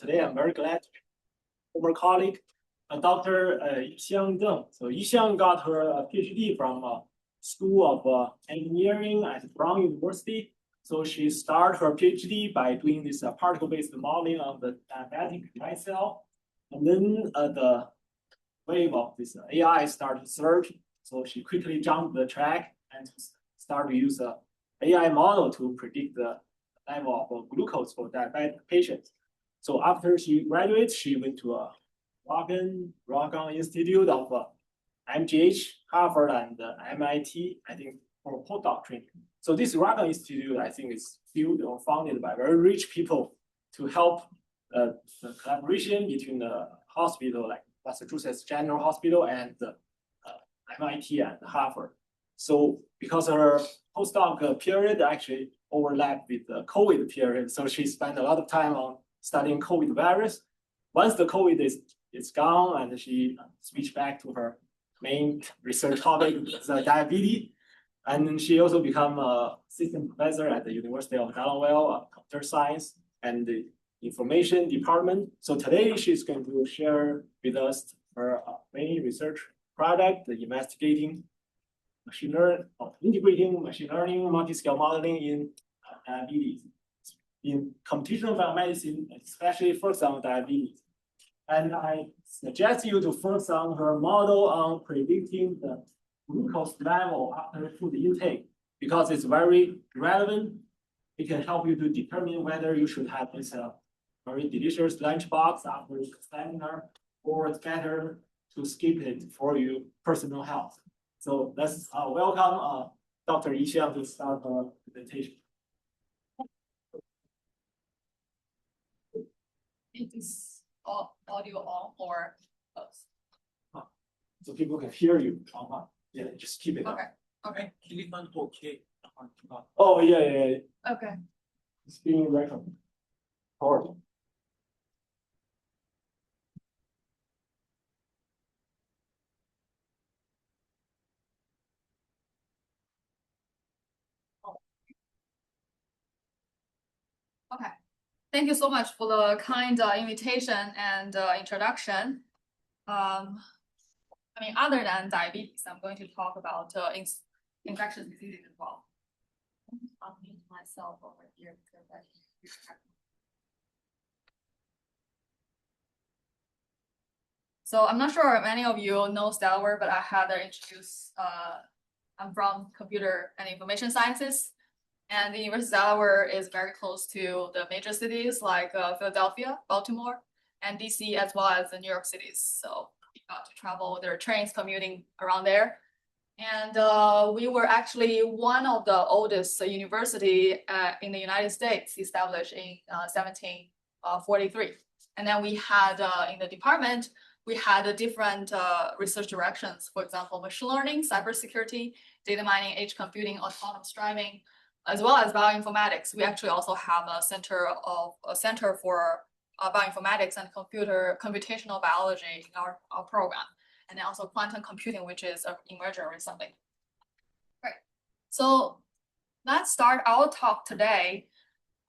today I'm very glad former colleague, Dr. Yixiang Deng. So Yixiang got her PhD from School of Engineering at Brown University. So she started her PhD by doing this particle-based modeling of the diabetic white cell. And then the wave of this AI started to surge. So she quickly jumped the track and started to use a AI model to predict the level of glucose for diabetic patients. So after she graduated, she went to a Rogan Institute of MGH, Harvard, and MIT, I think, for postdoc training. So this Rogan Institute, I think, is built or founded by very rich people to help the collaboration between the hospital, like Massachusetts General Hospital, and the MIT and Harvard. So because her postdoc period actually overlapped with the COVID period, so she spent a lot of time on studying COVID virus. Once the COVID is gone, and she switched back to her main research topic, diabetes. And then she also became a assistant professor at the University of Delaware, computer science and the information department. So today she's going to share with us her main research project, investigating integrating machine learning, multiscale modeling in diabetes, in computational biomedicine, especially focused on diabetes. And I suggest you to focus on her model on predicting the glucose level after food intake, because it's very relevant. It can help you to determine whether you should have this very delicious lunchbox after seminar, or it's better to skip it for your personal health. So let's welcome Dr. Yixiang to start her presentation. Is audio on or close? So people can hear you. Yeah, just keep it. Okay. Okay. Oh yeah. Okay. It's being recorded. Horrible. Okay. Thank you so much for the kind invitation and introduction. I mean, other than diabetes, I'm going to talk about infectious diseases as well. I'll mute myself over here because I So I'm not sure if many of you know Delaware, but I had to introduce, I'm from computer and information sciences. And the University of Delaware is very close to the major cities like Philadelphia, Baltimore, and DC, as well as the New York cities. So we got to travel, there are trains commuting around there. And we were actually one of the oldest university in the United States, established in 1743. And then we had in the department, we had different research directions. For example, machine learning, cybersecurity, data mining, edge computing, autonomous driving, as well as bioinformatics. We actually also have a center for bioinformatics and computational biology in our program, and then also quantum computing, which is emerging recently. Right. So let's start our talk today.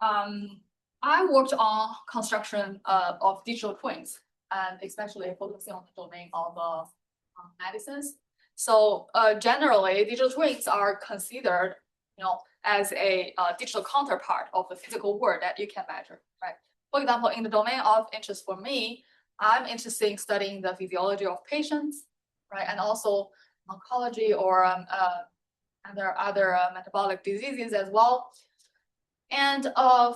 I worked on construction of digital twins, and especially focusing on the domain of medicines. So generally, digital twins are considered, as a digital counterpart of the physical world that you can measure, right? For example, in the domain of interest for me, I'm interested in studying the physiology of patients, right? And also oncology or other metabolic diseases as well. And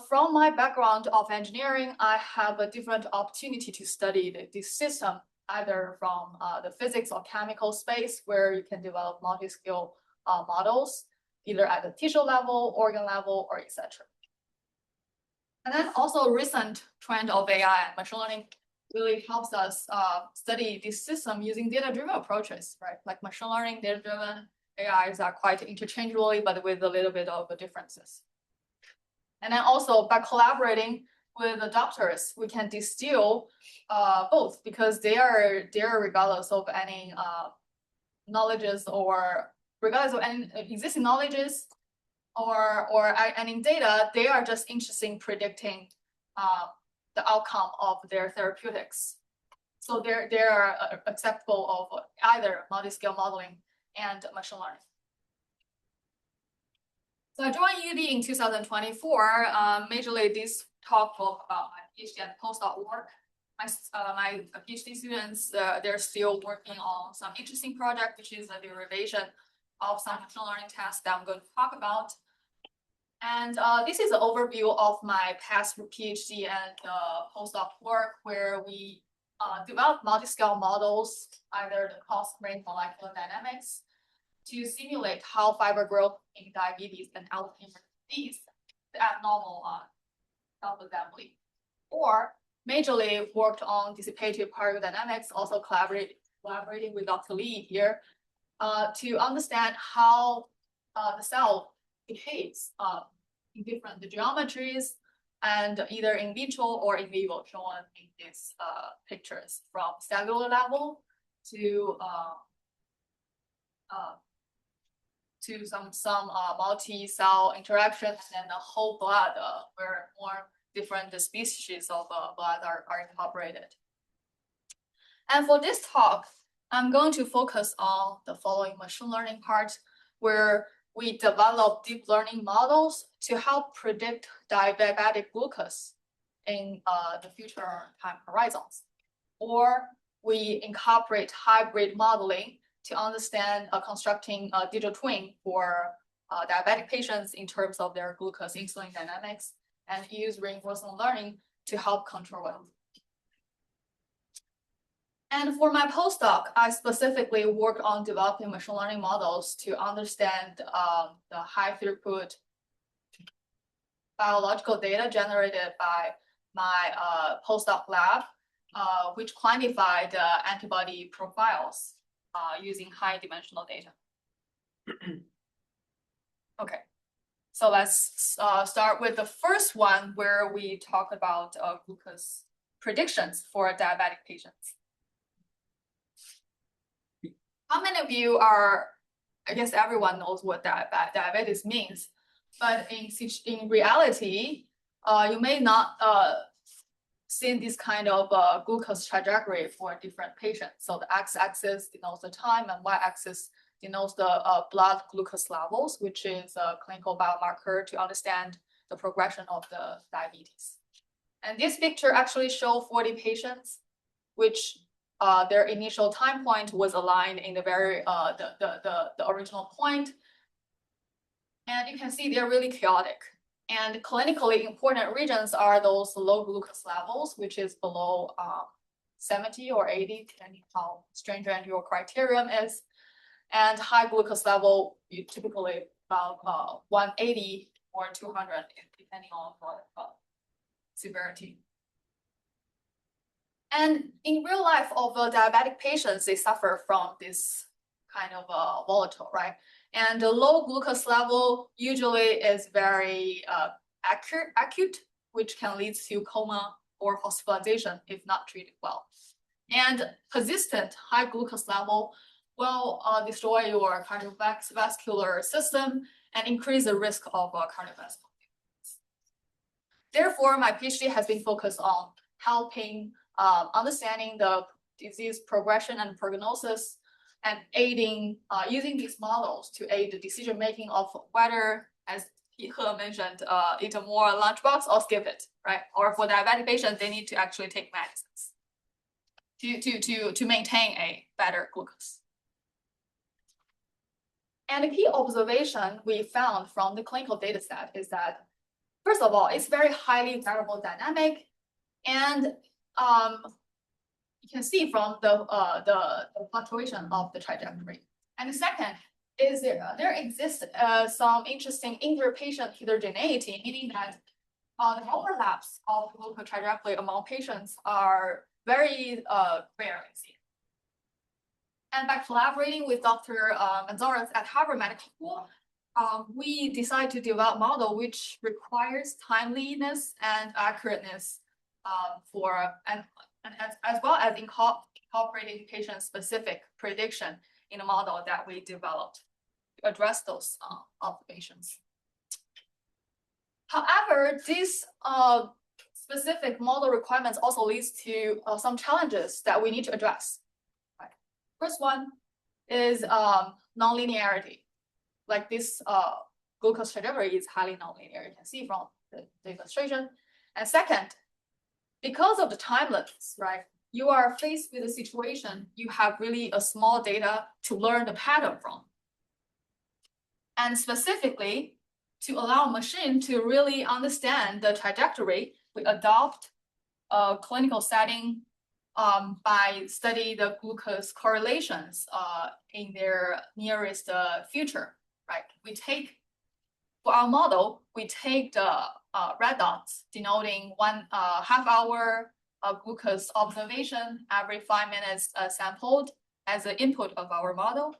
from my background of engineering, I have a different opportunity to study this system, either from the physics or chemical space, where you can develop multi-scale models, either at the tissue level, organ level, or etc. And then also a recent trend of AI and machine learning really helps us study this system using data-driven approaches, right? Like machine learning, data-driven AIs are quite interchangeably, but with a little bit of differences. And then also by collaborating with the doctors, we can distill both, because they are regardless of any knowledges, or regardless of any existing knowledges or any data, they are just interested in predicting the outcome of their therapeutics. So they are acceptable of either multi-scale modeling and machine learning. So I joined UD in 2024. Majorly this talk about my PhD and postdoc work. My PhD students, they're still working on some interesting project, which is a derivation of some machine learning tasks that I'm going to talk about. And this is an overview of my past PhD and postdoc work, where we develop multi-scale models, either the cost-range molecular dynamics, to simulate how fiber growth in diabetes and Alzheimer's disease, the abnormal self-assembly, or majorly worked on dissipative particle dynamics, also collaborating with Dr. Lee here, to understand how the cell behaves in different geometries, and either in vitro or in vivo, shown in these pictures, from cellular level to some multi-cell interactions, and the whole blood, where more different species of blood are incorporated. And for this talk, I'm going to focus on the following machine learning part, where we develop deep learning models to help predict diabetic glucose in the future time horizons. Or we incorporate hybrid modeling to understand constructing a digital twin for diabetic patients in terms of their glucose insulin dynamics, and use reinforcement learning to help control it. And for my postdoc, I specifically worked on developing machine learning models to understand the high throughput biological data generated by my postdoc lab, which quantified antibody profiles using high dimensional data. Okay, so let's start with the first one, where we talk about glucose predictions for diabetic patients. How many of you are, I guess everyone knows what diabetes means, but in reality, you may not seen this kind of glucose trajectory for different patients. So the x-axis denotes the time, and y-axis denotes the blood glucose levels, which is a clinical biomarker to understand the progression of the diabetes. And this picture actually shows 40 patients, which their initial time point was aligned in the very the original point. And you can see they're really chaotic. And clinically important regions are those low glucose levels, which is below 70 or 80, depending how stringent your criterion is. And high glucose level, you typically about 180 or 200, depending on severity. And in real life of diabetic patients, they suffer from this kind of volatile, right? And the low glucose level usually is very acute, which can lead to coma or hospitalization if not treated well. And persistent high glucose level will destroy your cardiovascular system and increase the risk of cardiovascular disease. Therefore, my PhD has been focused on helping understanding the disease progression and prognosis, and aiding using these models to aid the decision making of whether, as He mentioned, eat more lunchbox or skip it, right? Or for diabetic patients, they need to actually take medicines to maintain a better glucose. And the key observation we found from the clinical data set is that, first of all, it's very highly variable dynamic, and you can see from the fluctuation of the trajectory. And the second is there exists some interesting inter-patient heterogeneity, meaning that the overlaps of glucose trajectory among patients are very rare. And by collaborating with Dr. Manzares at Harvard Medical School, we decided to develop a model which requires timeliness and accurateness as well as incorporating patient-specific prediction in a model that we developed to address those observations. However, this specific model requirements also leads to some challenges that we need to address. Right. First one is nonlinearity. Like this glucose trajectory is highly nonlinear. You can see from the illustration. And second, because of the time limits, right? You are faced with a situation, you have really a small data to learn the pattern from. And specifically, to allow machine to really understand the trajectory, we adopt a clinical setting by study the glucose correlations in their nearest future, right? We take, for our model, we take the red dots denoting one half hour glucose observation every 5 minutes sampled as the input of our model.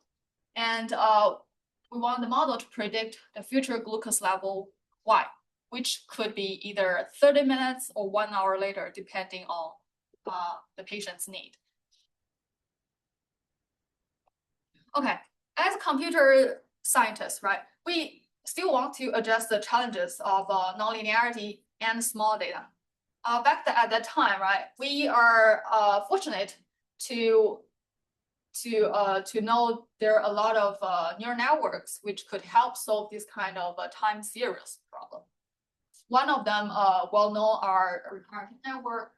And we want the model to predict the future glucose level Y, which could be either 30 minutes or 1 hour later, depending on the patient's need. Okay, as computer scientists, right, we still want to address the challenges of nonlinearity and small data. Back at that time, right, we are fortunate to know there are a lot of neural networks which could help solve this kind of time series problem. One of them, well known, are recurrent network,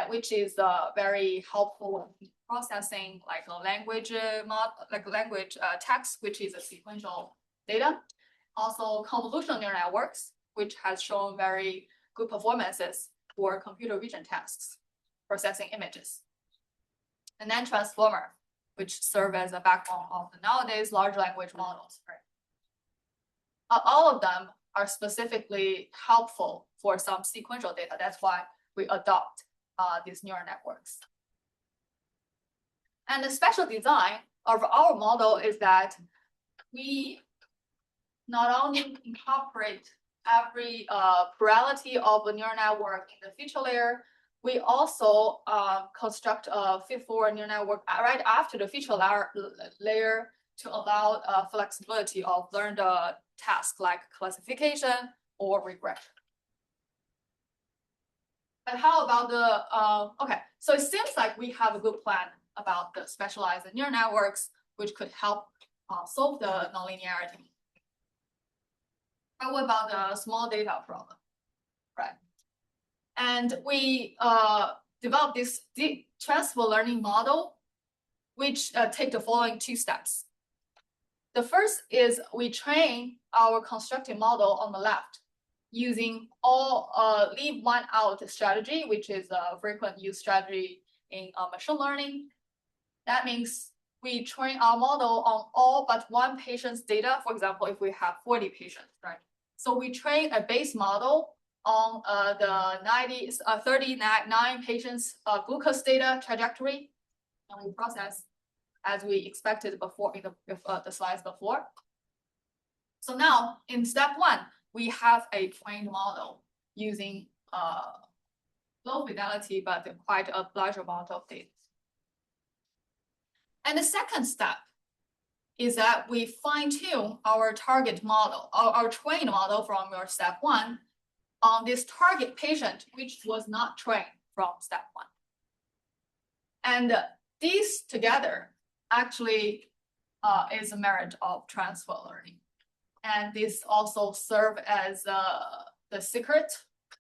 which is very helpful in processing like a language text, which is a sequential data. Also, convolutional neural networks, which has shown very good performances for computer vision tasks, processing images. And then transformer, which serve as a backbone of the nowadays large language models. Right? All of them are specifically helpful for some sequential data. That's why we adopt these neural networks. And the special design of our model is that we not only incorporate every plurality of a neural network in the feature layer, we also construct a feed-forward neural network right after the feature layer to allow flexibility of learned tasks like classification or regression. But how about the, okay, so it seems like we have a good plan about the specialized neural networks, which could help solve the nonlinearity. But what about the small data problem, right? And we developed this deep transfer learning model, which take the following 2 steps. The first is we train our constructed model on the left using all leave one out strategy, which is a frequent use strategy in machine learning. That means we train our model on all but one patient's data. For example, if we have 40 patients, right? So we train a base model on the 39 patients glucose data trajectory, and we process as we expected before in the slides before. So now in step 1, we have a trained model using low fidelity but quite a large amount of data. And the second step is that we fine-tune our target model, our trained model from your step 1 on this target patient, which was not trained from step 1. And these together actually is a merit of transfer learning. And this also serve as the secret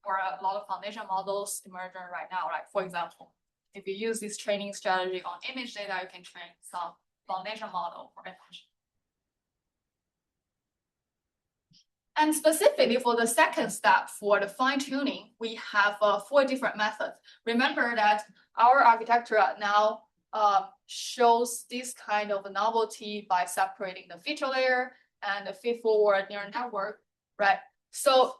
for a lot of foundation models emerging right now. Like for example, if you use this training strategy on image data, you can train some foundation model for image. And specifically for the second step, for the fine-tuning, we have 4 different methods. Remember that our architecture now shows this kind of novelty by separating the feature layer and the feed-forward neural network, right? So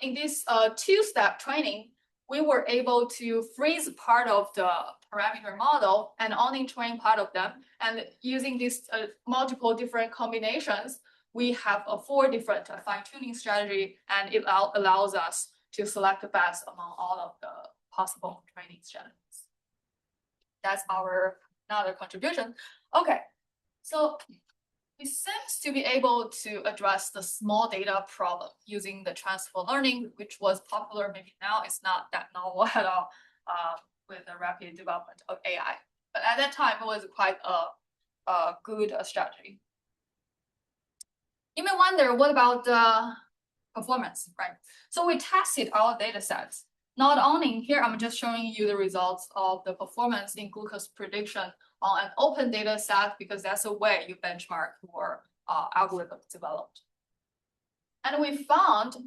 in this 2-step training, we were able to freeze part of the parameter model and only train part of them. And using these multiple different combinations, we have 4 different fine-tuning strategy, and it allows us to select the best among all of the possible training strategies. That's our another contribution. Okay, so it seems seems to be able to address the small data problem using the transfer learning, which was popular. Maybe now it's not that novel at all with the rapid development of AI. But at that time, it was quite a good strategy. You may wonder, what about the performance, right? So we tested our data sets. Not only here, I'm just showing you the results of the performance in glucose prediction on an open data set, because that's a way you benchmark your algorithm developed. And we found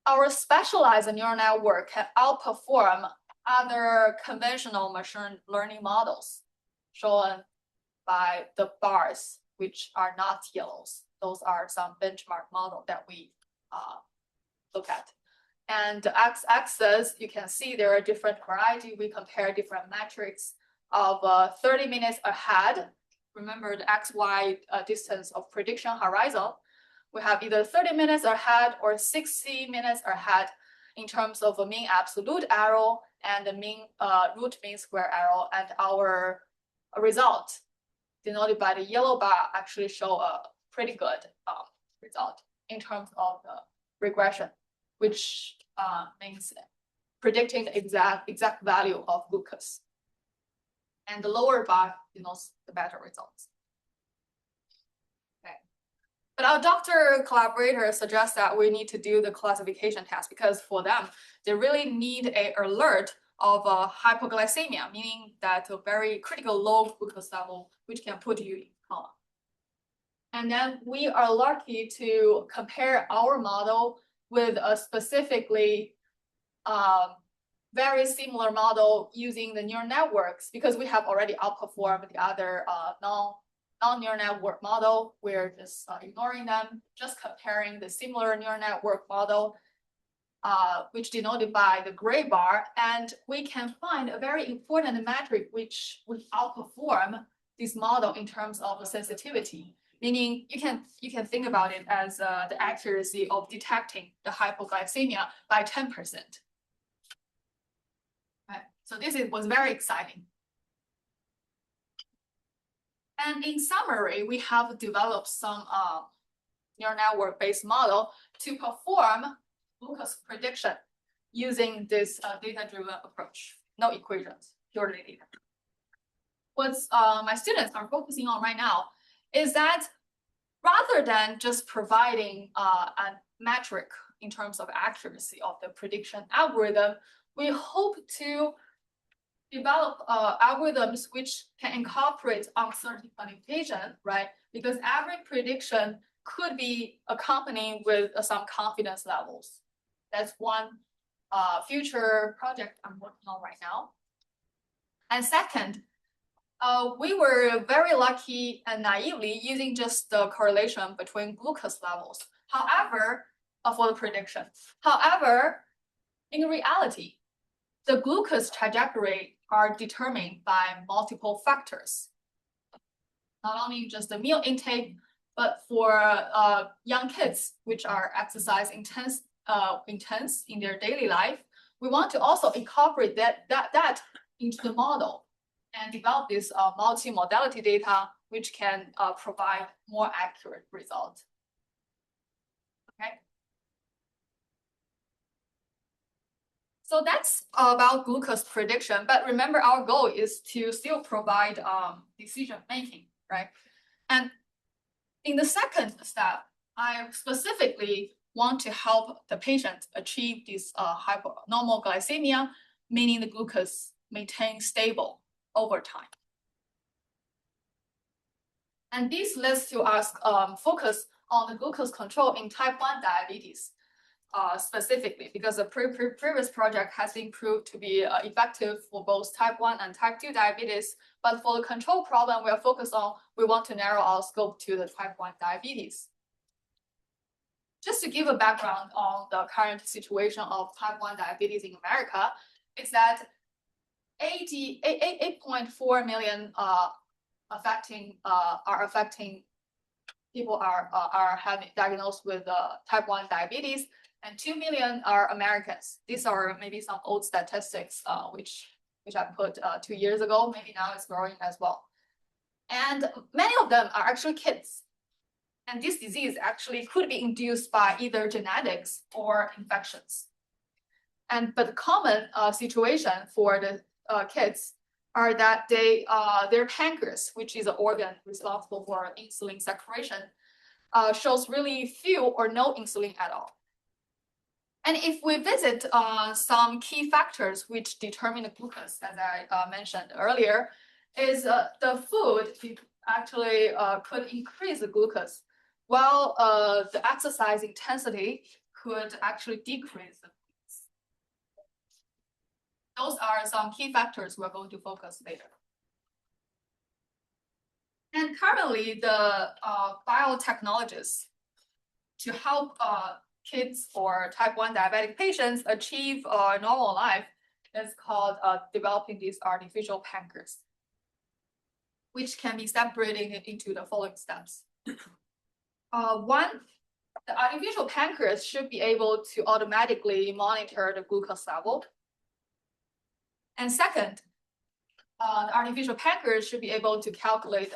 our specialized neural network can outperform other conventional machine learning models shown by the bars, which are not yellows. Those are some benchmark model that we look at. And the x-axis, you can see there are different variety. We compare different metrics of 30 minutes ahead. Remember the XY distance of prediction horizon. We have either 30 minutes ahead or 60 minutes ahead in terms of a mean absolute error and the mean root mean square error. And our result, denoted by the yellow bar, actually show a pretty good result in terms of the regression, which means predicting the exact value of glucose. And the lower bar denotes the better results. Okay. But our doctor collaborator suggests that we need to do the classification test, because for them, they really need an alert of hypoglycemia, meaning that a very critical low glucose level, which can put you in coma. And then we are lucky to compare our model with a specifically very similar model using the neural networks, because we have already outperformed the other non-neural network model. We're just ignoring them, just comparing the similar neural network model, which denoted by the gray bar. And we can find a very important metric which would outperform this model in terms of sensitivity. Meaning you can think about it as the accuracy of detecting the hypoglycemia by 10%. Right. So this was very exciting. And in summary, we have developed some neural network-based model to perform glucose prediction using this data-driven approach. No equations, purely data. What my students are focusing on right now is that rather than just providing a metric in terms of accuracy of the prediction algorithm, we hope to develop algorithms which can incorporate uncertainty quantification, right? Because every prediction could be accompanied with some confidence levels. That's one future project I'm working on right now. And second, we were very lucky and naively using just the correlation between glucose levels. However, for the prediction. However, in reality, the glucose trajectory are determined by multiple factors. Not only just the meal intake, but for young kids, which are exercise intense in their daily life, we want to also incorporate that into the model and develop this multi-modality data, which can provide more accurate results. Okay. So that's about glucose prediction, but remember our goal is to still provide decision making, right? And in the second step, I specifically want to help the patient achieve this normal glycemia, meaning the glucose maintains stable over time. And this leads to us focus on the glucose control in type 1 diabetes specifically, because the previous project has been proved to be effective for both type 1 and type 2 diabetes. But for the control problem we are focused on, we want to narrow our scope to the type 1 diabetes. Just to give a background on the current situation of type 1 diabetes in America, is that 8.4 million people are having diagnosed with type 1 diabetes, and 2 million are Americans. These are maybe some old statistics, which I put 2 years ago. Maybe now it's growing as well. And many of them are actually kids. And this disease actually could be induced by either genetics or infections. But the common situation for the kids are that their pancreas, which is an organ responsible for insulin secretion, shows really few or no insulin at all. And if we visit some key factors which determine the glucose, as I mentioned earlier, is the food actually could increase the glucose, while the exercise intensity could actually decrease the glucose. Those are some key factors we're going to focus later. And currently, the biotechnologies to help kids or type 1 diabetic patients achieve a normal life is called developing this artificial pancreas, which can be separated into the following steps. One, the artificial pancreas should be able to automatically monitor the glucose level. And second, the artificial pancreas should be able to calculate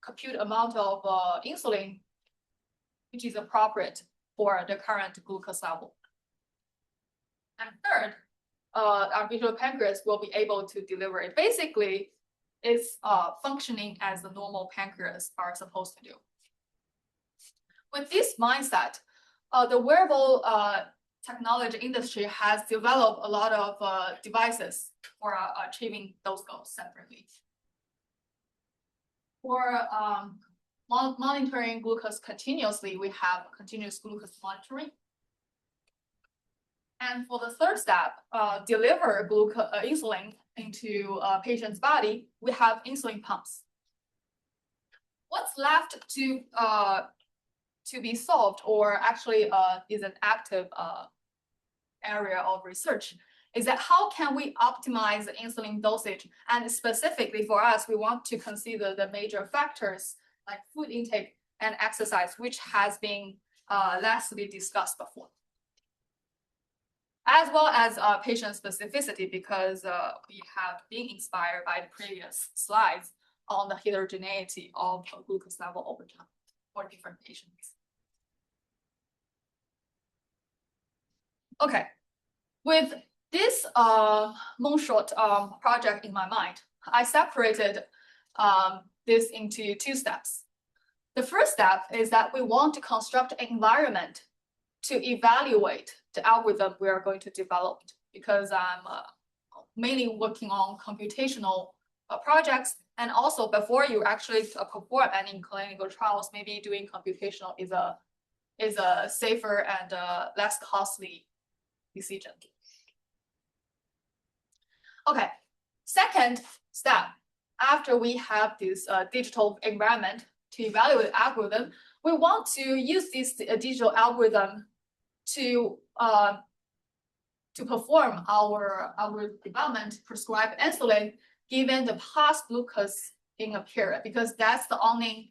compute amount of insulin, which is appropriate for the current glucose level. And third, the artificial pancreas will be able to deliver it. Basically, it's functioning as the normal pancreas are supposed to do. With this mindset, the wearable technology industry has developed a lot of devices for achieving those goals separately. For monitoring glucose continuously, we have continuous glucose monitoring. And for the third step, deliver insulin into a patient's body, we have insulin pumps. What's left to be solved, or actually is an active area of research, is that how can we optimize the insulin dosage? And specifically for us, we want to consider the major factors like food intake and exercise, which has been lastly discussed before, as well as patient specificity, because we have been inspired by the previous slides on the heterogeneity of glucose level over time for different patients. Okay, with this moonshot project in my mind, I separated this into two steps. The first step is that we want to construct an environment to evaluate the algorithm we are going to develop, because I'm mainly working on computational projects. And also, before you actually perform any clinical trials, maybe doing computational is a safer and less costly decision. Okay, second step, after we have this digital environment to evaluate algorithm, we want to use this digital algorithm to perform our development, prescribe insulin given the past glucose in a period, because that's the only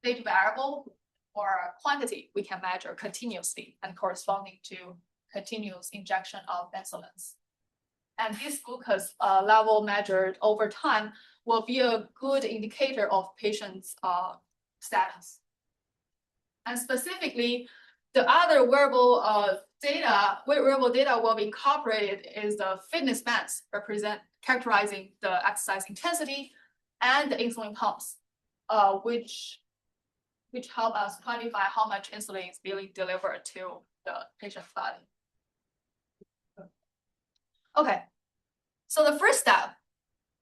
data variable or quantity we can measure continuously and corresponding to continuous injection of insulins. And this glucose level measured over time will be a good indicator of patient's status. And specifically, the other wearable data will be incorporated is the fitness bands characterizing the exercise intensity and the insulin pumps, which help us quantify how much insulin is being delivered to the patient's body. Okay, so the first step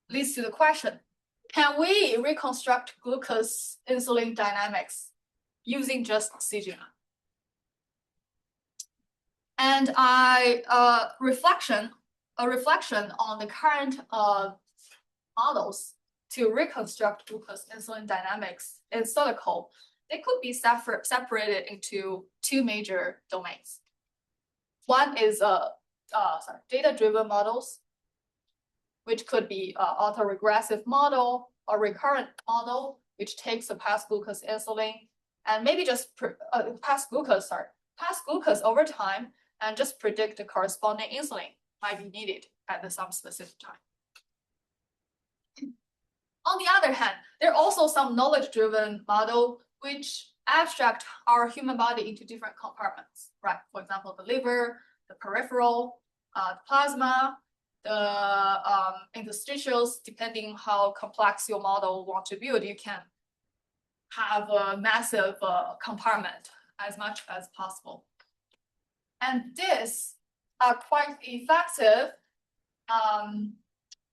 leads to the question, can we reconstruct glucose insulin dynamics using just CGM? And a reflection on the current models to reconstruct glucose insulin dynamics in silico, they could be separated into two major domains. One is data-driven models, which could be autoregressive model or recurrent model, which takes the past glucose insulin and maybe just past glucose over time and just predict the corresponding insulin might be needed at some specific time. On the other hand, there are also some knowledge-driven model which abstract our human body into different compartments, right? For example, the liver, the peripheral, the plasma, the interstitials. Depending how complex your model want to build, you can have a massive compartment as much as possible. And this are quite effective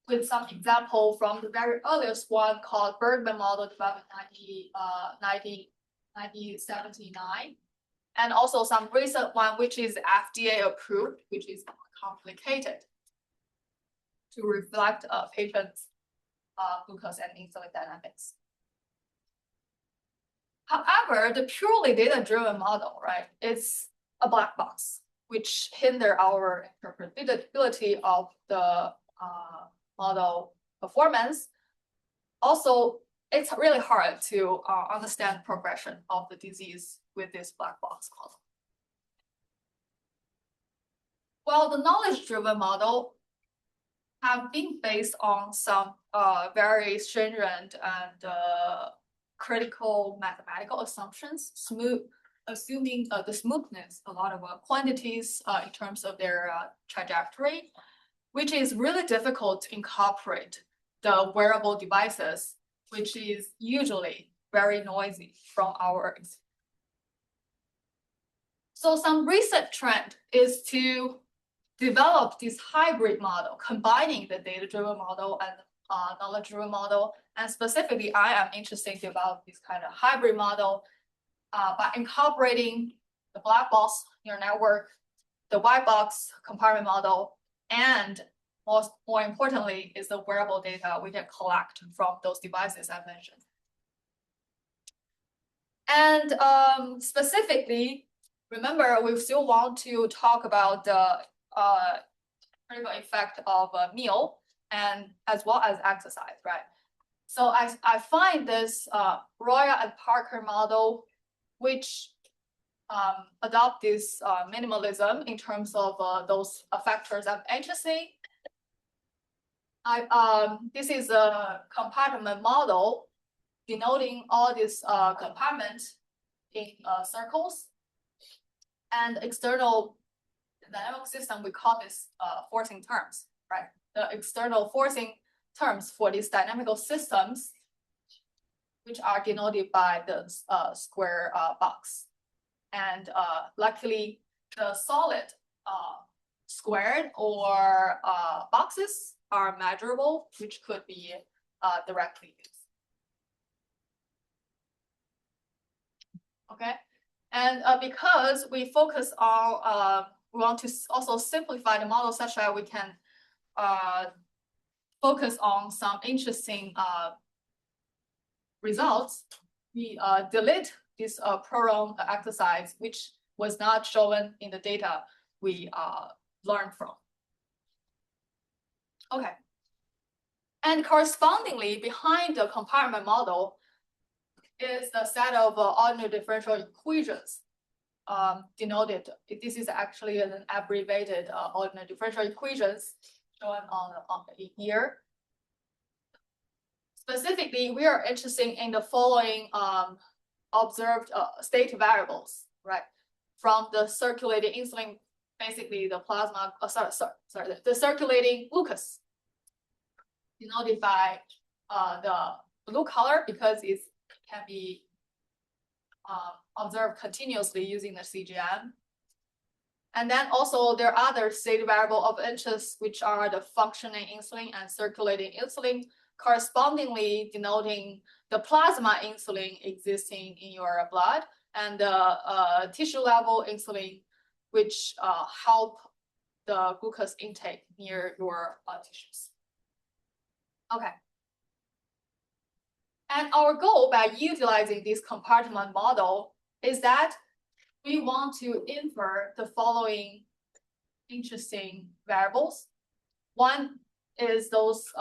with some example from the very earliest one called Bergman model developed in 1979. And also some recent one, which is FDA approved, which is more complicated to reflect patients' glucose and insulin dynamics. However, the purely data-driven model, right, it's a black box, which hinder our interpretability of the model performance. Also, it's really hard to understand progression of the disease with this black box model. Well, the knowledge-driven model have been based on some very stringent and critical mathematical assumptions, assuming the smoothness, a lot of quantities in terms of their trajectory, which is really difficult to incorporate the wearable devices, which is usually very noisy from our experience. So some recent trend is to develop this hybrid model, combining the data-driven model and knowledge-driven model. And specifically, I am interested in developing this kind of hybrid model by incorporating the black box neural network, the white box compartment model, and more importantly is the wearable data we can collect from those devices I mentioned. And specifically, remember, we still want to talk about the critical effect of a meal and as well as exercise, right? So I find this Roya and Parker model, which adopt this minimalism in terms of those factors I'm interested. This is a compartment model denoting all these compartments in circles, and external dynamic system, we call this forcing terms, right? The external forcing terms for these dynamical systems, which are denoted by the square box. And luckily, the solid squared or boxes are measurable, which could be directly used. Okay, and because we focus on, we want to also simplify the model such that we can focus on some interesting results. We delete this program exercise, which was not shown in the data we learned from. Okay, and correspondingly, behind the compartment model is the set of ordinary differential equations denoted. This is actually an abbreviated ordinary differential equations shown on here. Specifically, we are interested in the following observed state variables, right? From the circulating insulin, basically the plasma, the circulating glucose, denoted by the blue color because it can be observed continuously using the CGM. And then also there are other state variable of interest, which are the functioning insulin and circulating insulin, correspondingly denoting the plasma insulin existing in your blood and the tissue level insulin, which help the glucose intake near your tissues. Okay. And our goal by utilizing this compartment model is that we want to infer the following interesting variables. One is those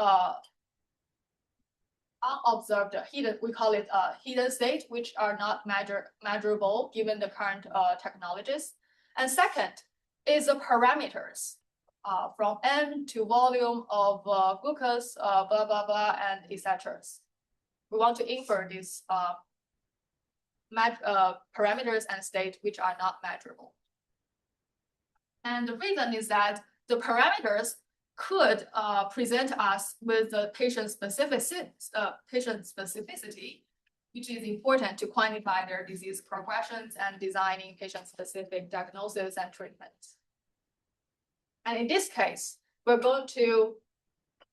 unobserved hidden, we call it hidden state, which are not measurable given the current technologies. And second is the parameters from N to volume of glucose, blah, blah, blah, and etc. We want to infer these parameters and state which are not measurable. And the reason is that the parameters could present us with the patient specificity, which is important to quantify their disease progressions and designing patient-specific diagnosis and treatment. And in this case, we're going to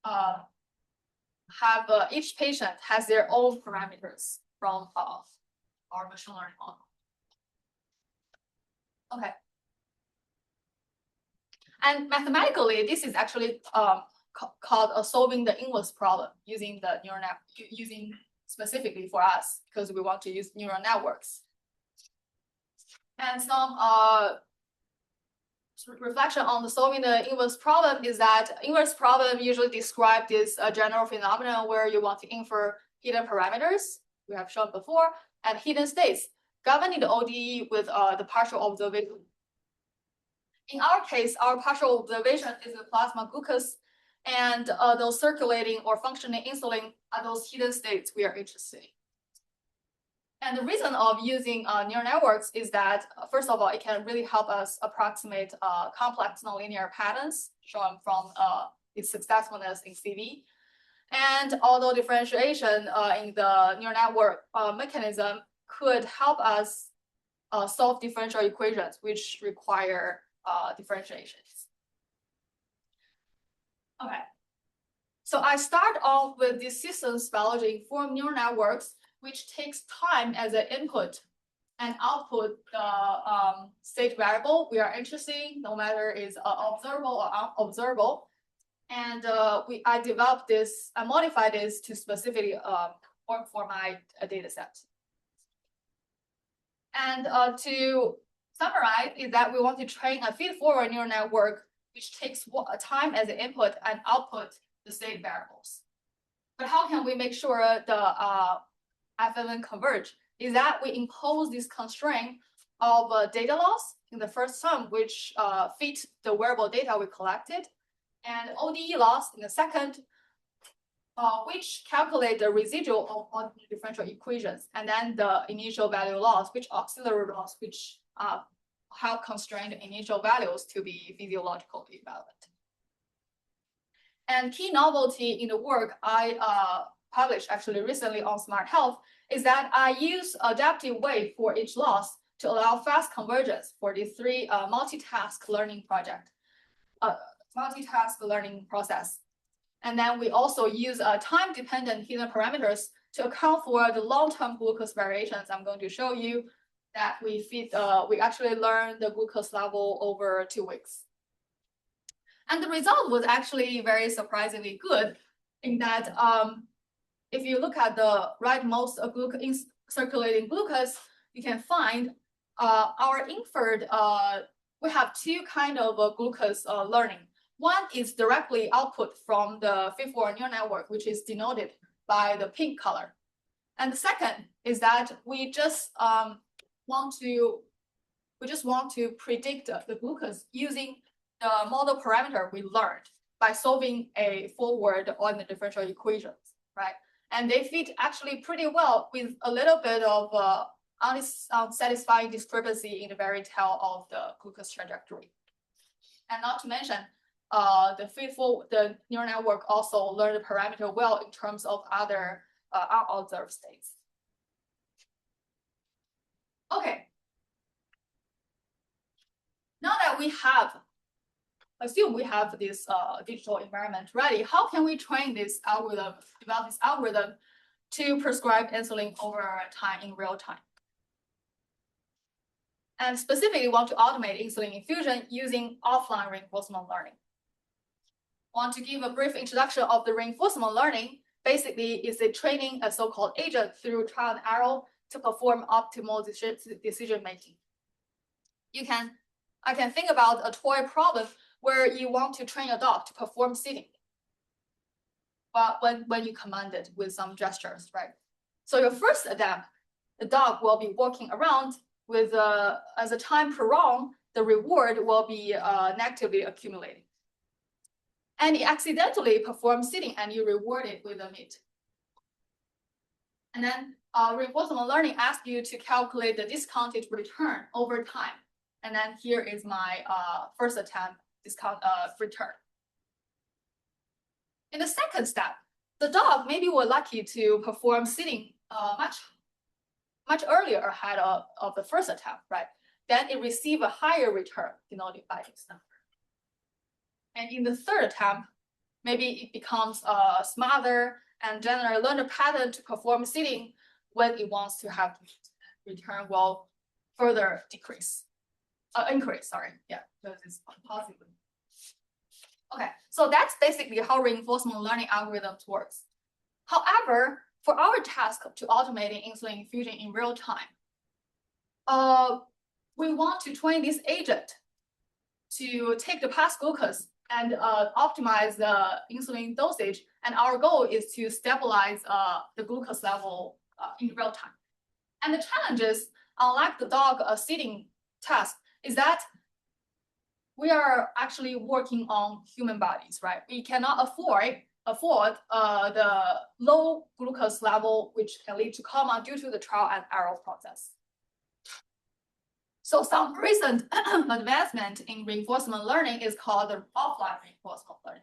have each patient has their own parameters from our machine learning model. Okay. And mathematically, this is actually called solving the inverse problem using the neural net, using specifically for us because we want to use neural networks. And some reflection on the solving the inverse problem is that inverse problem usually describe this general phenomenon where you want to infer hidden parameters we have shown before and hidden states governing the ODE with the partial observation. In our case, our partial observation is the plasma glucose, and those circulating or functioning insulin are those hidden states we are interested in. And the reason of using neural networks is that, first of all, it can really help us approximate complex nonlinear patterns shown from its successfulness in CV. And although differentiation in the neural network mechanism could help us solve differential equations which require differentiations. Okay, so I start off with the systems biology informed neural networks, which takes time as an input and output the state variable we are interested in, no matter is observable or unobservable. And I developed this, I modified this to specifically work for my data set. And to summarize is that we want to train a feed-forward neural network which takes time as an input and output the state variables. But how can we make sure the FMN converge? Is that we impose this constraint of data loss in the first term, which fit the wearable data we collected, and ODE loss in the second, which calculate the residual of all differential equations, and then the initial value loss, which auxiliary loss, which help constrain the initial values to be physiologically relevant. And key novelty in the work I published actually recently on smart health is that I use adaptive weight for each loss to allow fast convergence for the three multitask learning process. And then we also use time-dependent hidden parameters to account for the long-term glucose variations. I'm going to show you that we actually learn the glucose level over 2 weeks. And the result was actually very surprisingly good in that if you look at the rightmost circulating glucose, you can find our inferred, we have two kind of glucose learning. One is directly output from the feed-forward neural network, which is denoted by the pink color. And the second is that we just want to predict the glucose using the model parameter we learned by solving a forward ordinary differential equations, right? And they fit actually pretty well with a little bit of unsatisfying discrepancy in the very tail of the glucose trajectory. And not to mention, the neural network also learned the parameter well in terms of other unobserved states. Okay. Now that we have, assume we have this digital environment ready, how can we train this algorithm, develop this algorithm to prescribe insulin over time in real time? And specifically want to automate insulin infusion using offline reinforcement learning. Want to give a brief introduction of the reinforcement learning. Basically, is a training a so-called agent through trial and error to perform optimal decision making. I can think about a toy problem where you want to train a dog to perform sitting, but when you command it with some gestures, right? So your first attempt, the dog will be walking around with as the time prolongs, the reward will be negatively accumulating. And it accidentally performs sitting and you reward it with a meat. And then reinforcement learning asks you to calculate the discounted return over time. And then here is my first attempt discount return. In the second step, the dog maybe were lucky to perform sitting much earlier ahead of the first attempt, right? Then it received a higher return denoted by this number. And in the third attempt, maybe it becomes smarter and generally learn a pattern to perform sitting when it wants to have return will further increase, sorry. Yeah, because it's positive. Okay, so that's basically how reinforcement learning algorithms works. However, for our task to automating insulin infusion in real time, we want to train this agent to take the past glucose and optimize the insulin dosage. And our goal is to stabilize the glucose level in real time. And the challenges, unlike the dog sitting task, is that we are actually working on human bodies, right? We cannot afford the low glucose level, which can lead to coma due to the trial and error process. So some recent advancement in reinforcement learning is called the offline reinforcement learning,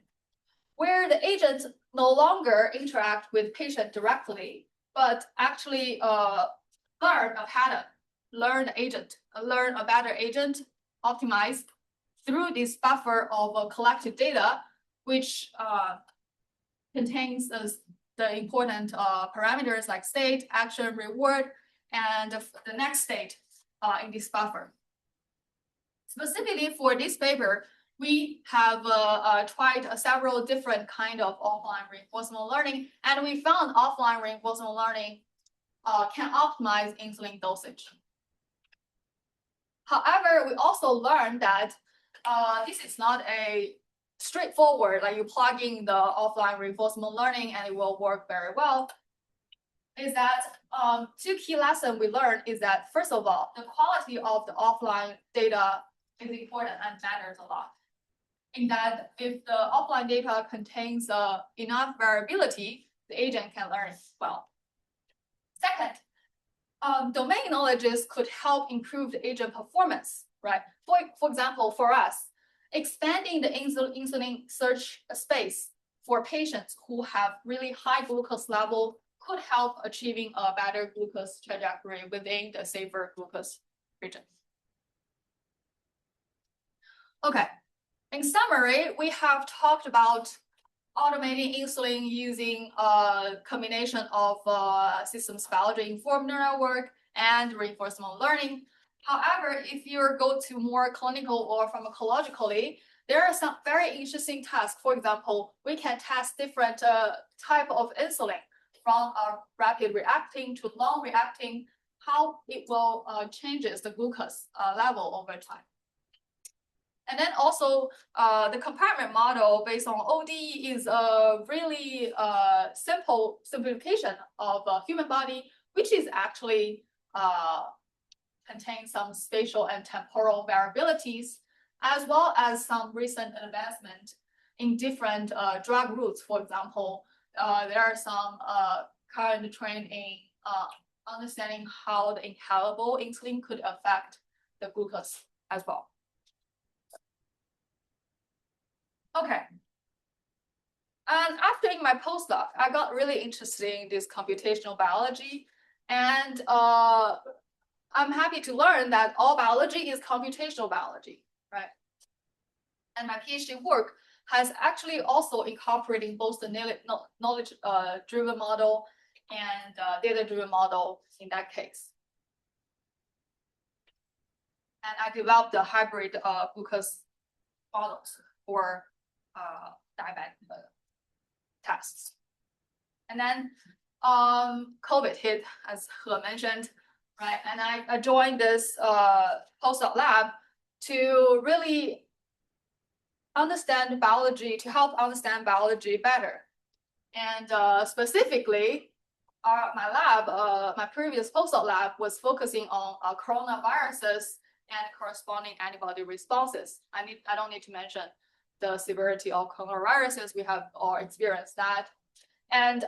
where the agents no longer interact with patient directly, but actually learn a pattern, learn a better agent, optimize through this buffer of collected data, which contains the important parameters like state, action, reward, and the next state in this buffer. Specifically for this paper, we have tried several different kind of offline reinforcement learning, and we found offline reinforcement learning can optimize insulin dosage. However, we also learned that this is not a straightforward, like you plug in the offline reinforcement learning and it will work very well. Is that two key lessons we learned is that, first of all, the quality of the offline data is important and matters a lot. In that if the offline data contains enough variability, the agent can learn well. Second, domain knowledges could help improve the agent performance, right? For example, for us, expanding the insulin search space for patients who have really high glucose level could help achieving a better glucose trajectory within the safer glucose region. Okay, in summary, we have talked about automating insulin using a combination of systems biology informed neural network and reinforcement learning. However, if you go to more clinical or pharmacologically, there are some very interesting tasks. For example, we can test different type of insulin from rapid reacting to long reacting, how it will changes the glucose level over time. And then also the compartment model based on OD is a really simple simplification of a human body, which is actually contains some spatial and temporal variabilities, as well as some recent advancement in different drug routes. For example, there are some current trend in understanding how the inhalable insulin could affect the glucose as well. Okay. And after in my postdoc, I got really interested in this computational biology, and I'm happy to learn that all biology is computational biology, right? And my PhD work has actually also incorporating both the knowledge-driven model and data-driven model in that case. And I developed the hybrid glucose models for diabetic tests. And then COVID hit, as He mentioned, right? And I joined this postdoc lab to really understand biology, to help understand biology better. And specifically, my lab, my previous postdoc lab was focusing on coronaviruses and corresponding antibody responses. I don't need to mention the severity of coronaviruses. We have all experienced that. And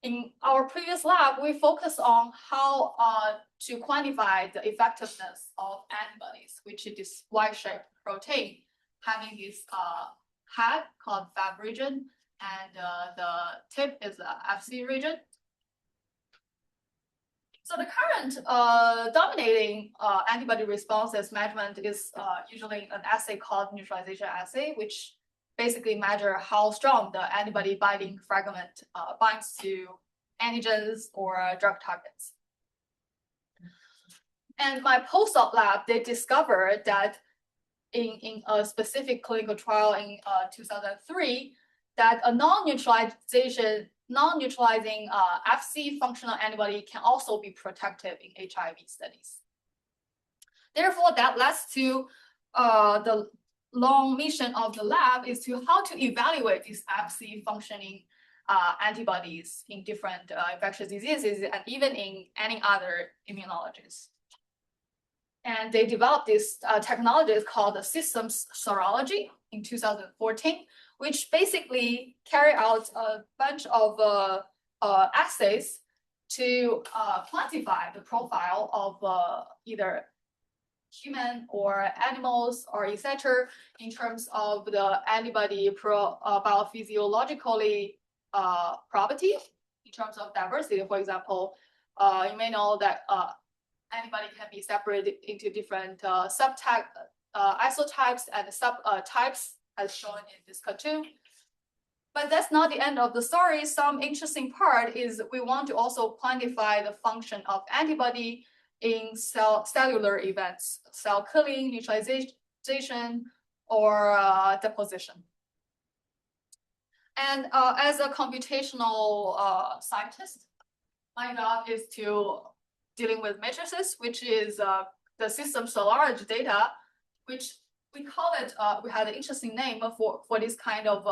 In our previous lab, we focused on how to quantify the effectiveness of antibodies, which is this Y-shaped protein having this head called Fab region, and the tip is the Fc region. So the current dominating antibody responses measurement is usually an assay called neutralization assay, which basically measure how strong the antibody binding fragment binds to antigens or drug targets. And my postdoc lab, they discovered that in a specific clinical trial in 2003, that a non-neutralizing Fc functional antibody can also be protective in HIV studies. Therefore, that leads to the long mission of the lab is to how to evaluate these Fc functioning antibodies in different infectious diseases and even in any other immunologies. And they developed this technology called the systems serology in 2014, which basically carry out a bunch of assays to quantify the profile of either human or animals or etc. in terms of the antibody biophysiologically property in terms of diversity. For example, you may know that antibody can be separated into different subtype isotypes and subtypes as shown in this cartoon. But that's not the end of the story. Some interesting part is we want to also quantify the function of antibody in cellular events, cell killing, neutralization, or deposition. And as a computational scientist, my job is to dealing with matrices, which is the system serology data, which we call it, we had an interesting name for this kind of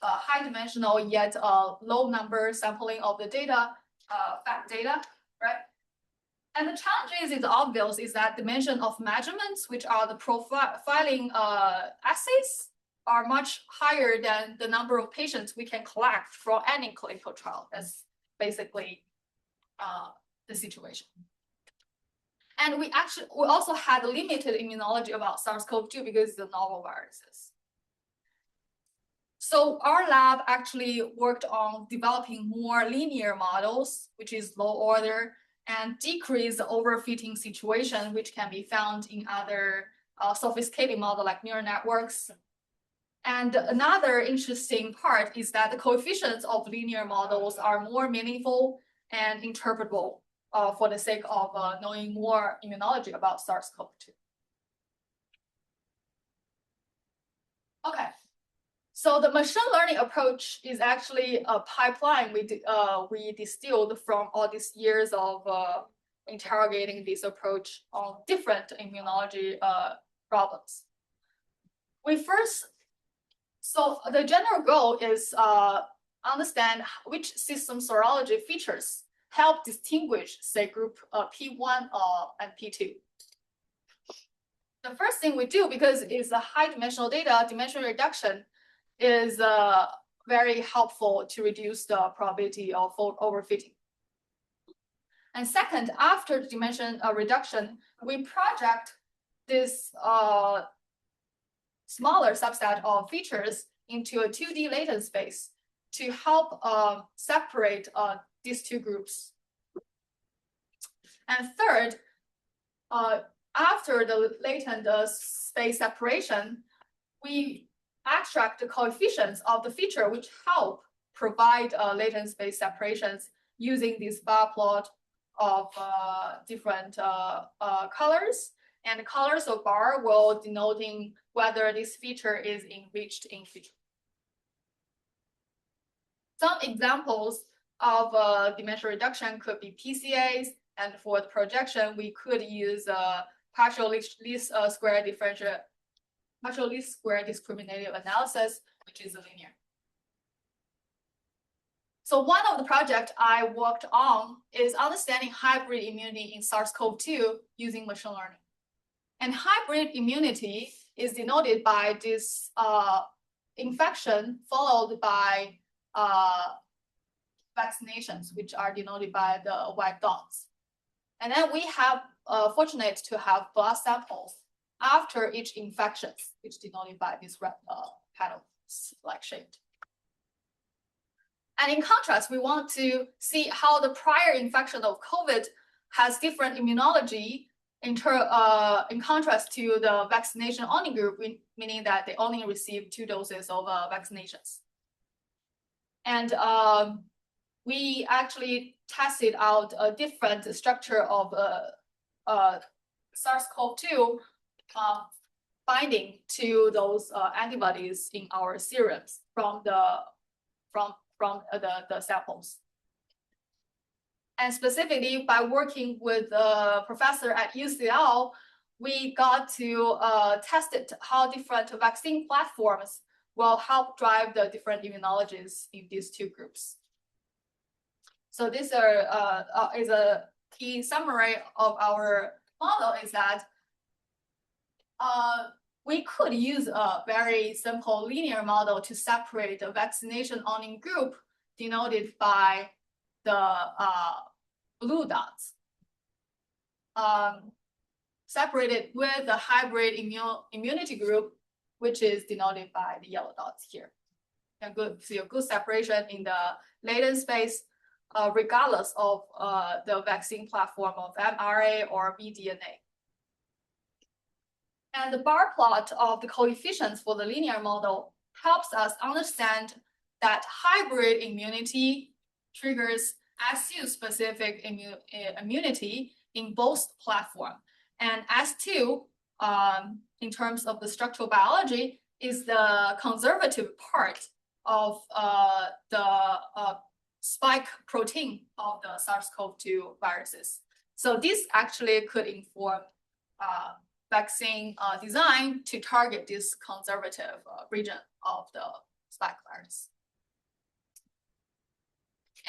high dimensional yet low number sampling of the data, fact data, right? And the challenge is obvious, is that dimension of measurements, which are the profiling assays, are much higher than the number of patients we can collect from any clinical trial. That's basically the situation. And we also had limited immunology about SARS-CoV-2 because it's the novel viruses. So our lab actually worked on developing more linear models, which is low order, and decrease the overfitting situation, which can be found in other sophisticated models like neural networks. And another interesting part is that the coefficients of linear models are more meaningful and interpretable for the sake of knowing more immunology about SARS-CoV-2. Okay, so the machine learning approach is actually a pipeline we distilled from all these years of interrogating this approach on different immunology problems. So the general goal is understand which system serology features help distinguish, say, group P1 and P2. The first thing we do, because it's a high dimensional data, dimension reduction is very helpful to reduce the probability of overfitting. And second, after the dimension reduction, we project this smaller subset of features into a 2D latent space to help separate these two groups. And third, after the latent space separation, we extract the coefficients of the feature which help provide latent space separations using this bar plot of different colors. And the colors of bar will denoting whether this feature is enriched in feature. Some examples of dimension reduction could be PCAs, and for the projection, we could use partial least square discriminative analysis, which is linear. So one of the projects I worked on is understanding hybrid immunity in SARS-CoV-2 using machine learning. And hybrid immunity is denoted by this infection followed by vaccinations, which are denoted by the white dots. And then we have fortunate to have blood samples after each infection, which denoted by this red petals like shaped. And in contrast, we want to see how the prior infection of COVID has different immunology in contrast to the vaccination only group, meaning that they only received 2 doses of vaccinations. And we actually tested out a different structure of SARS-CoV-2 binding to those antibodies in our serums from the samples. And specifically, by working with a professor at UCL, we got to test how different vaccine platforms will help drive the different immunologies in these 2 groups. So this is a key summary of our model, is that we could use a very simple linear model to separate the vaccination-only group denoted by the blue dots, separated with the hybrid immunity group, which is denoted by the yellow dots here. And see a good separation in the latent space, regardless of the vaccine platform of mRNA or vDNA. And the bar plot of the coefficients for the linear model helps us understand that hybrid immunity triggers S2-specific immunity in both platforms. And S2, in terms of the structural biology, is the conservative part of the spike protein of the SARS-CoV-2 viruses. So this actually could inform vaccine design to target this conservative region of the spike virus.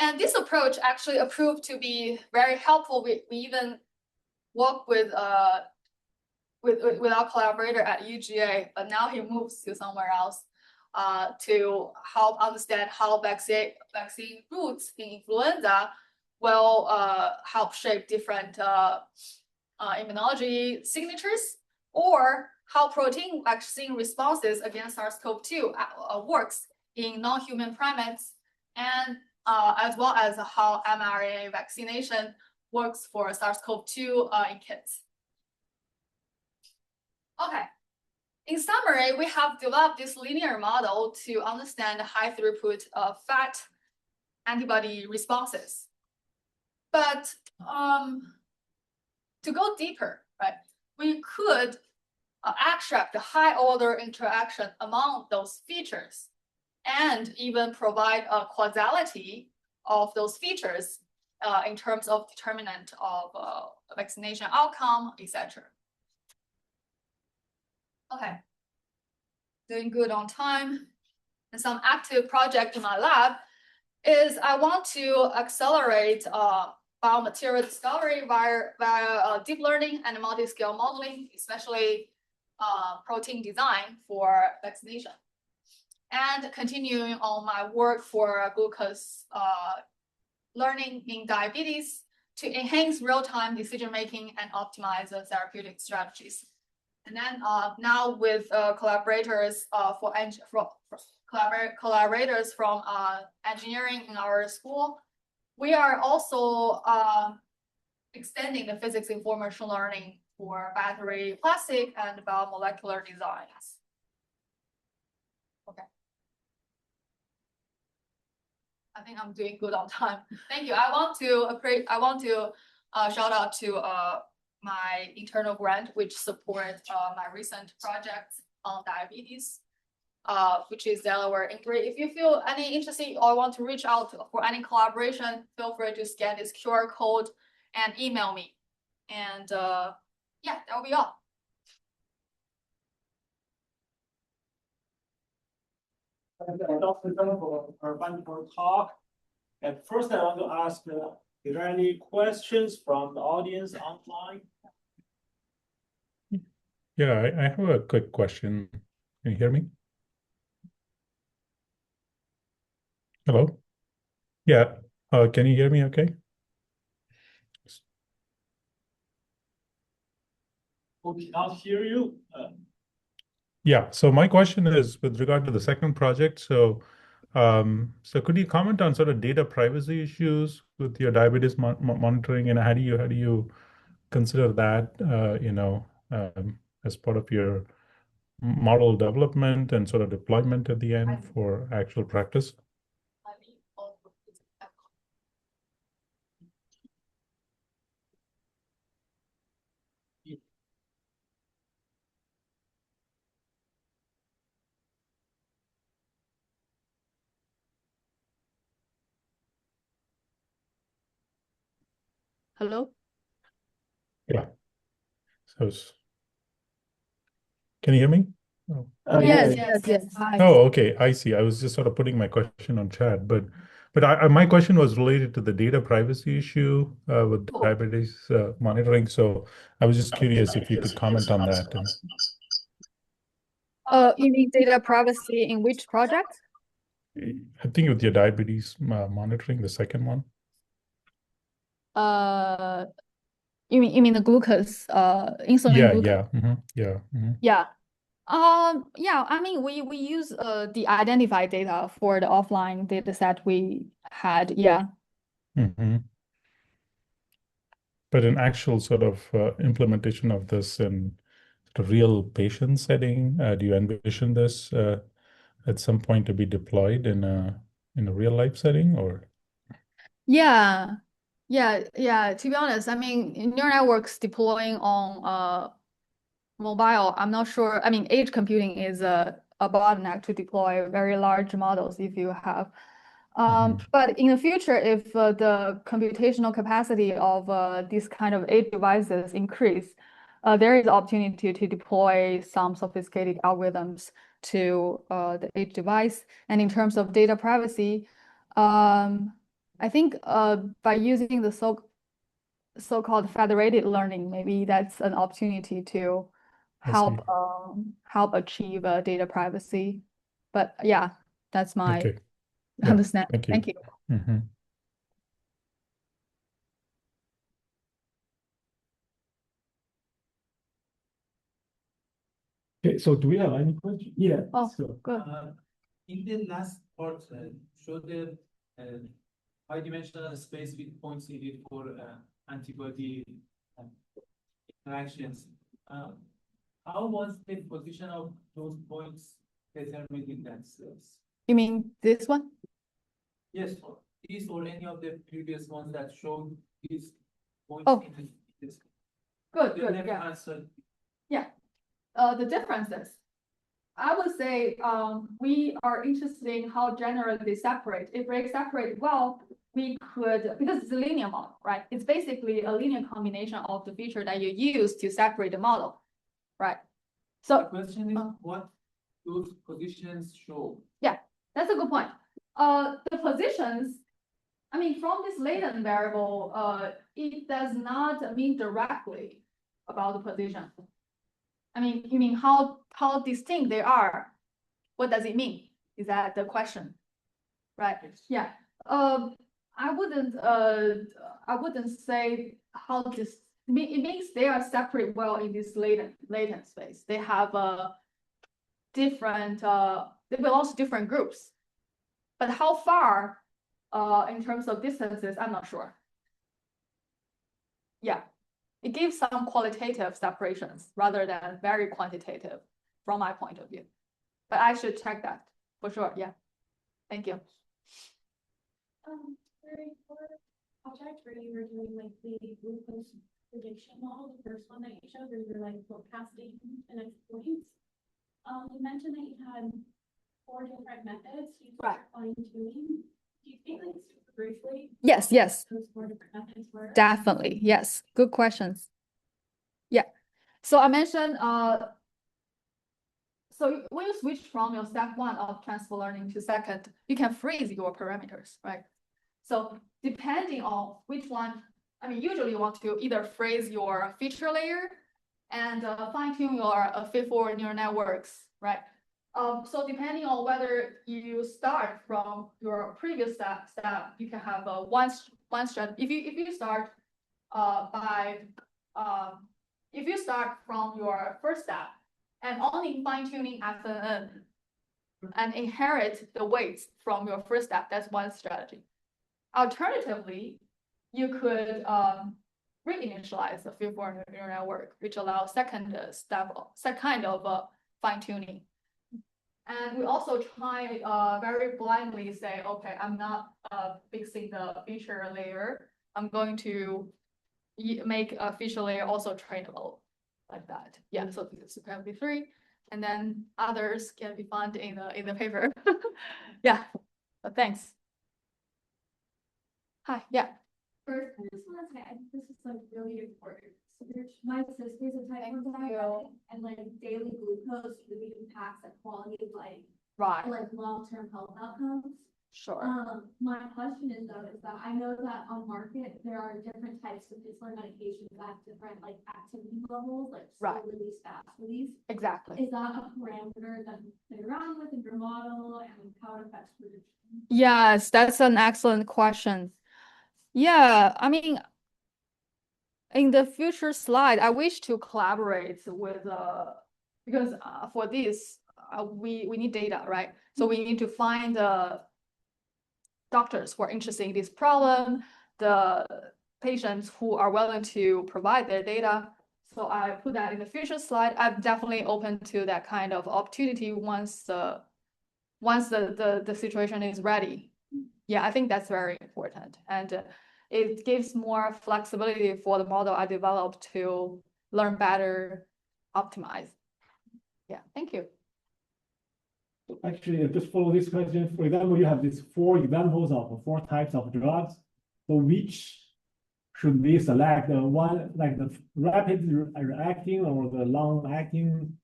And this approach actually proved to be very helpful. We even work with our collaborator at UGA, but now he moves to somewhere else to help understand how vaccine routes in influenza will help shape different immunology signatures, or how protein vaccine responses against SARS-CoV-2 works in non-human primates, and as well as how mRNA vaccination works for SARS-CoV-2 in kids. Okay. In summary, we have developed this linear model to understand high throughput fat antibody responses. But to go deeper, right, we could extract the high order interaction among those features and even provide a causality of those features in terms of determinant of vaccination outcome, etc. Okay, doing good on time. And some active project in my lab is I want to accelerate biomaterial discovery via deep learning and multi-scale modeling, especially protein design for vaccination. And continuing on my work for glucose learning in diabetes to enhance real-time decision-making and optimize the therapeutic strategies. And then now with collaborators collaborators from engineering in our school, we are also extending the physics-informed machine learning for battery, plastic, and biomolecular designs. Okay. I think I'm doing good on time. Thank you. I want to shout out to my internal grant, which supports my recent project on diabetes, which is Delaware. If you feel any interested or want to reach out for any collaboration, feel free to scan this QR code and email me. And yeah, that will be all. Thank you, Dr. Deng, for our wonderful talk. And first, I want to ask, is there any questions from the audience online? Yeah, I have a quick question. Can you hear me? Hello? Yeah, Can you hear me okay? We cannot hear you. Yeah, so my question is with regard to the second project. So could you comment on sort of data privacy issues with your diabetes monitoring, and how do you consider that, as part of your model development and sort of deployment at the end for actual practice? Hello? Yeah. So can you hear me? Oh. Yes, Yeah. yes. Hi. Oh, okay. I see. I was just sort of putting my question on chat, but my question was related to the data privacy issue with diabetes monitoring. So I was just curious if you could comment on that. And You mean data privacy in which project? I think with your diabetes monitoring, the second one. Uh, you mean the glucose, insulin Yeah, glucose? yeah. Yeah, I mean, we use the identified data for the offline data set we had. Yeah. hmm But an actual sort of implementation of this in the real patient setting, do you envision this at some point to be deployed in a real life setting, or? Yeah. Yeah. To be honest, I mean, neural networks deploying on mobile, I'm not sure. I mean, edge computing is a bottleneck to deploy very large models if you have. But in the future, if the computational capacity of these kind of edge devices increase, there is opportunity to deploy some sophisticated algorithms to the edge device. And in terms of data privacy, I think by using the so-called federated learning, maybe that's an opportunity to I see. help achieve data privacy. But yeah, that's my Okay. Yeah. understand. Thank you. Thank you. Mhm. Okay, so do we have any questions? Yeah. Oh, So, good. In the last part, show the high-dimensional space with points needed for antibody interactions. How was the position of those points determined in that space? You mean this one? Yes, these or any of the previous ones that showed these points Oh. in this. Good, The good, left yeah. hand side. Yeah. The differences. I would say we are interested in how generally they separate. If they separate well, we could, because it's a linear model, right? It's basically a linear combination of the feature that you use to separate the model, right? The So question is what those positions show. that's a good point. The positions, I mean, from this latent variable, it does not mean directly about the position. I mean, you mean how distinct they are? What does it mean? Is that the question? Right? Yeah. I wouldn't say how this. It means they are separate well in this latent space. They have a different. They belong to different groups, but how far, in terms of distances, I'm not sure. Yeah. It gives some qualitative separations rather than very quantitative from my point of view. But I should check that for sure. Yeah. Thank you. For project where you were doing like the glucose prediction model, the first one that you showed where you were like forecasting the next points. You mentioned that you had 4 different methods you were fine tuning. Do you think like super briefly? Yes. Those 4 different methods were? Definitely. Yes. Good questions. Yeah. So I mentioned, so when you switch from your step 1 of transfer learning to second, you can freeze your parameters, right? So depending on which one, I mean, usually you want to either freeze your feature layer and fine tune your feed-forward neural networks, right? So depending on whether you start from your previous step, you can have one strategy. If you start if you start from your first step and only fine tuning at the end and inherit the weights from your first step, that's one strategy. Alternatively, you could reinitialize the feedforward neural network, which allows second kind of fine tuning. And we also try very blindly say, okay, I'm not fixing the feature layer. I'm going to make a feature layer also trainable like that. Yeah, so this can be 3, and then others can be found in the paper. Yeah, but thanks. Hi, yeah. First, I just want to say, I think this is like really important. So my sister's a type 1 diabetic, and like daily glucose really impacts the quality of life, Right, like long-term health outcomes. sure. My question is though, is that I know that on market, there are different types of insulin medications that have different like activity levels, like slow release, fast release. Exactly. Is that a parameter that you play around with in your model, and how it affects prediction? Yes, that's an excellent question. Yeah, I mean, in the future slide, I wish to collaborate with because for this we need data, right? So we need to find doctors who are interested in this problem, the patients who are willing to provide their data. So I put that in the future slide. I'm definitely open to that kind of opportunity once the situation is ready. Yeah, I think that's very important. And it gives more flexibility for the model I developed to learn better, optimize. Yeah, thank you. Actually, just follow this question. For example, you have these 4 examples of 4 types of drugs. So which should we select? The one like the rapid reacting or the long acting,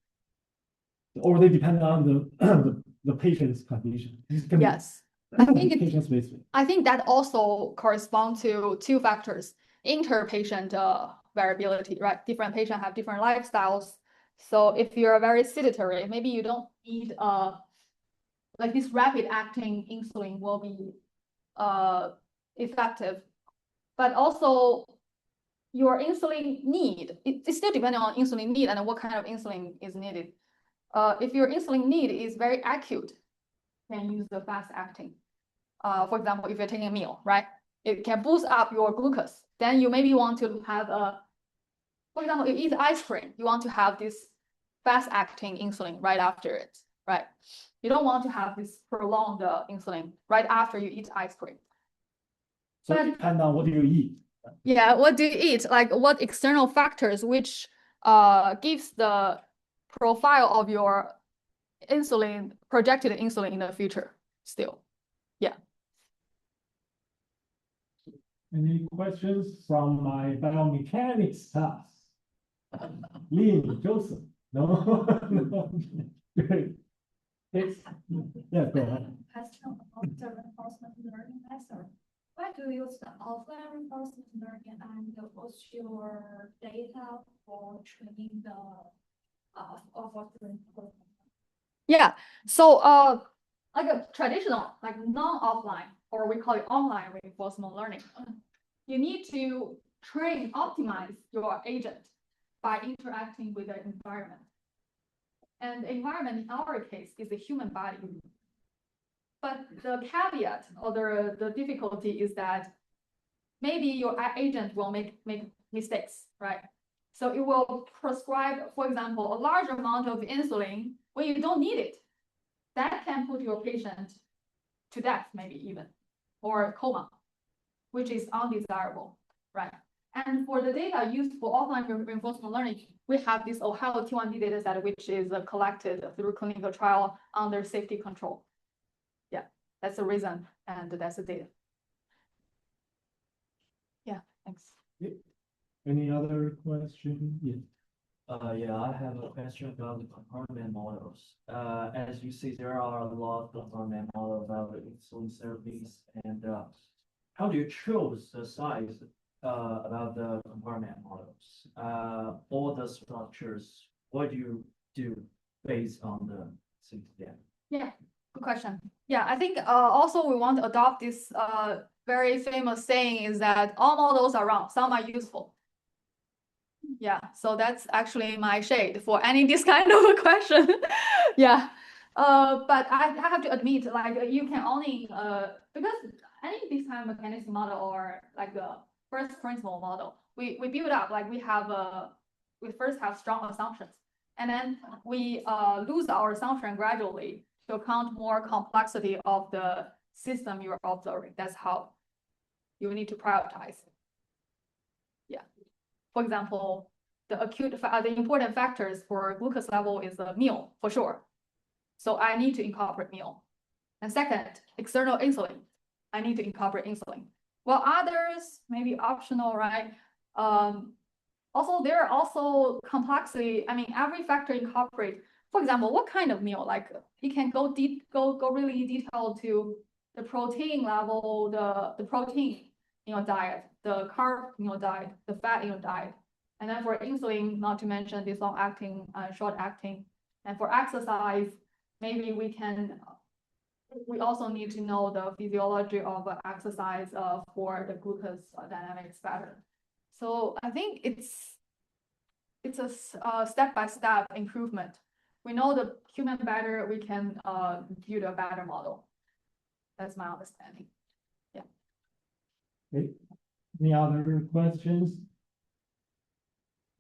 or they depend on the patient's condition? This can Yes. I think patient specific. I think that also corresponds to 2 factors: inter-patient variability, right? Different patients have different lifestyles. So if you're very sedentary, maybe you don't need like this rapid acting insulin will be effective. But also your insulin need, it's still depending on insulin need and what kind of insulin is needed. If your insulin need is very acute, then use the fast acting. For example, if you're taking a meal, right? It can boost up your glucose. Then you maybe want to have for example, you eat ice cream, you want to have this fast acting insulin right after it, right? You don't want to have this prolonged insulin right after you eat ice cream. So it depends on what do you eat. Yeah, what do you eat? Like what external factors which gives the profile of your insulin, projected insulin in the future still. Yeah. Any questions from my biomechanics class? Lynn, Joseph? No? No. Great. Yes, yeah, go ahead. Question about the reinforcement learning method. Why do you use the offline reinforcement learning, and what's your data for training the for the reinforcement? Yeah. So like a traditional, like non-offline, or we call it online reinforcement learning, you need to train, optimize your agent by interacting with the environment. And the environment in our case is the human body. But the caveat or the difficulty is that maybe your agent will make mistakes, right? So it will prescribe, for example, a large amount of insulin when you don't need it. That can put your patient to death, maybe even, or coma, which is undesirable, right? And for the data used for offline reinforcement learning, we have this Ohio T1D data set, which is collected through clinical trial under safety control. Yeah, that's the reason, and that's the data. Yeah, thanks. Any other question? Yeah. Yeah, I have a question about the compartment models. As you see, there are a lot of compartment models about insulin therapies, and how do you choose the size about the compartment models? All the structures, what do you do based on the since then? Yeah, good question. Yeah, I think also we want to adopt this very famous saying is that all models are wrong, some are useful. Yeah, so that's actually my shade for any this kind of a question. Yeah. But I have to admit, like you can only because any this kind of mechanism model or like a first principle model, we build up like we first have strong assumptions, and then we lose our assumption gradually to account more complexity of the system you are observing. That's how you need to prioritize. Yeah. For example, the important factors for glucose level is the meal for sure. So I need to incorporate meal. And second, external insulin. I need to incorporate insulin. Well, others may be optional, right? Also, there are also complexity. I mean, every factor incorporate. For example, what kind of meal? Like you can go really detailed to the protein level, the protein in your diet, the carb in your diet, the fat in your diet. And then for insulin, not to mention this long acting, short acting. And for exercise, maybe we also need to know the physiology of exercise for the glucose dynamics better. So I think it's a step-by-step improvement. We know the human better, we can build a better model. That's my understanding. Yeah. Okay. Any other questions?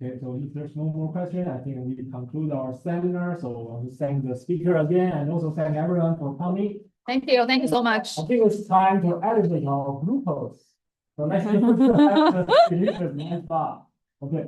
Okay, so if there's no more question, I think we conclude our seminar. So I want to thank the speaker again and also thank everyone for coming. Thank you so much. I think it's time to elevate our glucose. So let's finish the next part. Okay.